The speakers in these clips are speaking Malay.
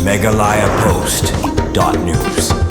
megalayapost.news.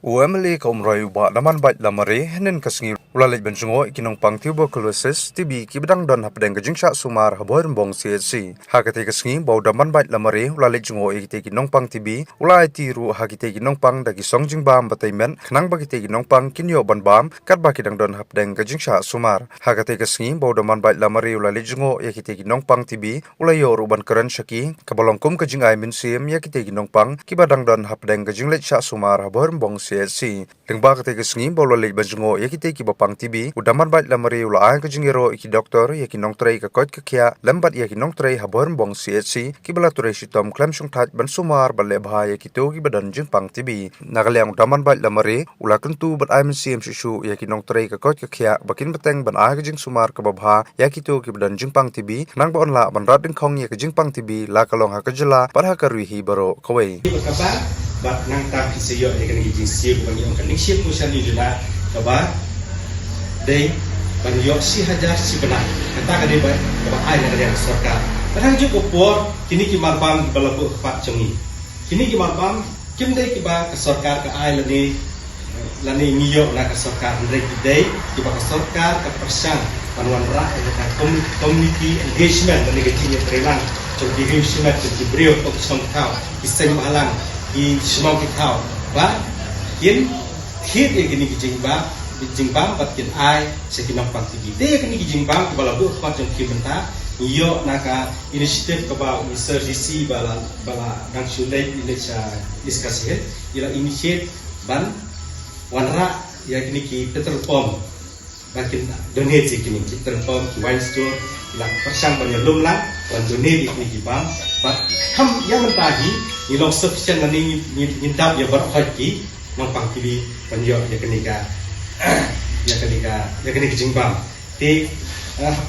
UMLA kaum rayu ba naman bait lamare henen kasngi ulalej bensungo ikinong pang tuberculosis TB kibedang don hapdeng kajingsa sumar haboy bong CHC hakate kasngi bau daman bait lamare ulalej jungo ikite kinong pang TB ulai tiru hakite kinong pang dagi songjing bam bataimen khnang bagite kinong pang kinyo ban bam kat ba kidang don hapdeng kajingsa sumar hakate kasngi bau daman bait lamare ulalej jungo ikite kinong pang TB ulayo ruban keren shaki kabalongkum kajing ai min sim yakite kinong pang kibadang don hapdeng kajinglej sa sumar haboy bong CSC lengba kate kesngi bolo lej banjungo yakite ki bapang TB udaman bait lamari ula ka jingero iki doktor yaki nong trei ka kot ka kya lembat yaki nong trei haborn bong CSC ki bala turei sitom klem sung that ban sumar balle bha yaki to ki badan jing pang TB nagaliang udaman bait lamari ula kuntu bat im cm shu yaki nong trei ka kot ka kya bakin bateng ban ka jing sumar ka babha yaki to ki badan jing pang TB nang ba onla ban rat ding khong yaki jing pang TB la kalong ha ka jela par ha ka ruhi baro kawai bat nang ta kisiyo ya kan gijing siyo bang yung kan siyo musan ni jula kaba dei bang yo si hajar si benar kata ka dei ba kaba ai na dari sarkar kadang ju upor kini ki marbam balabu pak chongi kini ki marbam kim dei ki ba ka sarkar ka ai lani niyo na ka sarkar ndai ki dei ki ba ka sarkar ka persang panuan ra ka community engagement ni gijing trelang cho giving simat ki brio ok som thao iseng malang i semau kita ba kin khit ye kini kijingba bat kin ai se kinong pang tigi de kini kijingba bala bu pa jong ki benta yo naka initiative ka ba research dc bala dang sulai ilecha discuss he ila initiate ban wanra ya kini ki petrol pump bakin donate kini petrol pump wine store ila persang ban lum lang wan donate kini ki bang bat ham yang mentahi ilong sufficient nani nindap ya berhaji nang pang TV panjo ya kenika jimbam ti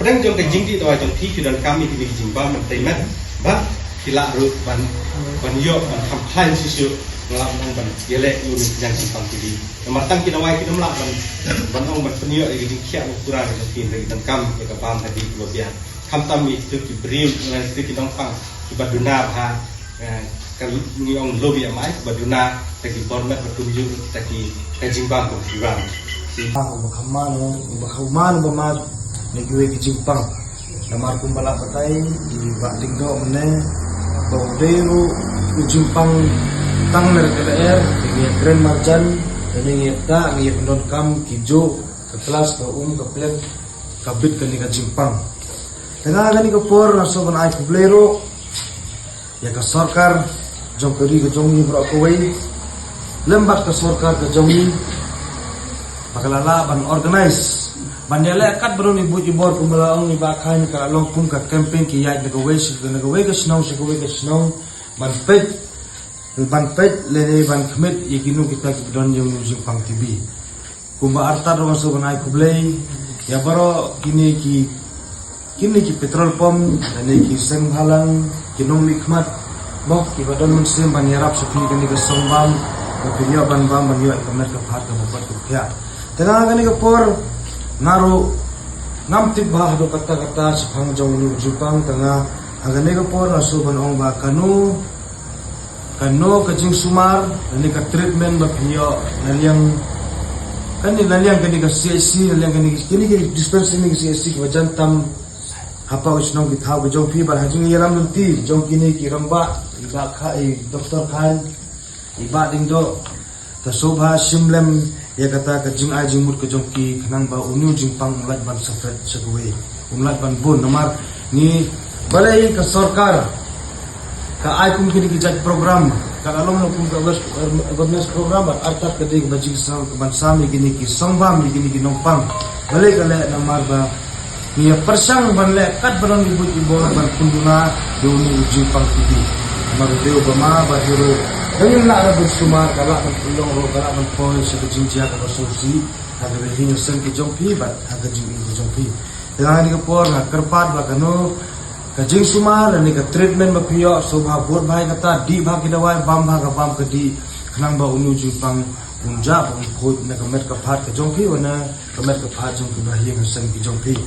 pedang jong ke jingdi to jong ti dan kami di jimbam mentemet ba kila ru ban yo ban kampan sisu ngelak nang ban gele unit yang simpang TV matang kita wai kita melak ban ong ban penyo di kia ukuran di tin dan kam ya ka pam tadi kelobian kam tam itu ki briu ngan itu kita pang ibaduna ha kalau ni orang lobby yang mai baduna tagi format bertunjuk tagi kajimbang ko diwan ako bakaman bamad nagwe kijimpang namar kumbala patay di batingdo mene bawdero kijimpang tang merkeer ni kren marjan ni ta ni non kam kijo ke kelas ke ke plan kabit ke ni kajimpang tengah gani ke por naso ban ai kublero ya ka sarkar jong keri ke jongi berakawai lembat ke sarkar ke jongi pakalala ban organize bandela kat beroni buji bor kumalaong ni bakhan ka long kum ka camping ki yai negawai ke snow ban pet lene ban khmet yiginu kita ki don jong jing pang tv kumba arta ro so banai kublei ya baro kini ki petrol pump ane ki seng halang kinong mikmat bok ki badon muslim banyarap sufi kini ke sombam ke video ban banyo kamer ke phat ke bapat ke kya tengah kani ke por naru ngam tip bah do kata sipang jong ni jupang tengah agane ke por asu ban ong ba kanu kajing sumar ni ke treatment ba video naliang kani ke CSC naliang kini ke dispensary ke CSC ke jantam apa usnong kita ke jong pi bar hajing yaram nunti jong kini ki ramba iba khai doktor khan iba dingdo ta sobha simlem ya kata ka jing ai jing mut ke jong ki khnang ba unu jing pang ulat ban safret segwe umlat ban bon nomar ni balai ka sarkar ka ai kum kini ki jat program ka alom no kum governance program ba artat ke dig bajing sang ban sami kini ki songbam kini ki nongpang balai ka le nomar ba ni persang ban le kat baron ibu ban kunduna doni uji pang tidi magdeo bama bahiro dangin la ra bersumar kala kan ulong ro kala man poi se jinjia ka sosi ada behinyo sen ki jongpi bat ada jing ki jongpi dengan ni por na kerpat ba kano ka jing sumar ni ka treatment ma pio so ba bor bhai kata di bha ki dawai bam bha ka bam ka di khnang ba unu ji pang unja ba khoi na ka met ka phat ka jongpi wana ka met ka phat jong ki bahia ka sen ki jongpi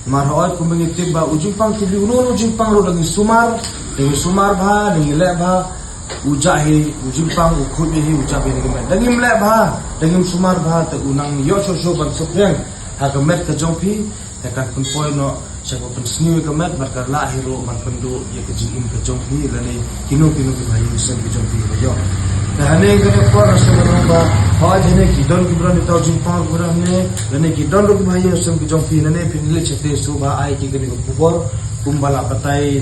marhoat kumengitib ba ujung pang tibi uno ujung pang ro lagi sumar bha lagi le bha ujahi ujimpang ukhubi hi ujabi ni gemet dangim le ba dangim sumar ba te unang yo so ban sukyang ha gemet ke jongpi tekan pun poi no siapa pun seni gemet markar la hero man pendu ye ke jingim ke jongpi lani kino ke bayi sen ke jongpi yo hane ke por rasa ba ha jene ki don ki bran ta jimpang bran ne lani ki don ro bayi sen ke jongpi lani pinle chete so ba ai ki ke kubor kumbala patai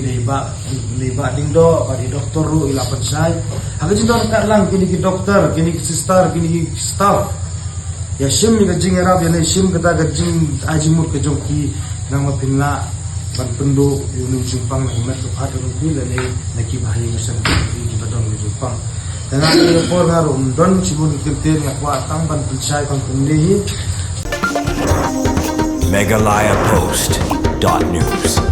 liba dingdo bagi doktor ru ila pensai aga jindo ka lang kini ki doktor kini ki sister kini ki staff ya shim ni gajing arab ya ne shim kata gajing ajimut ke jongki nang mapinla ban pendo yunu jimpang na met hat ru ki le ne ki bahai mesan ki badon ni jimpang dan ani por ngaru don chibun kirtir ngakwa tang ban pensai kon kundehi Meghalaya Post.news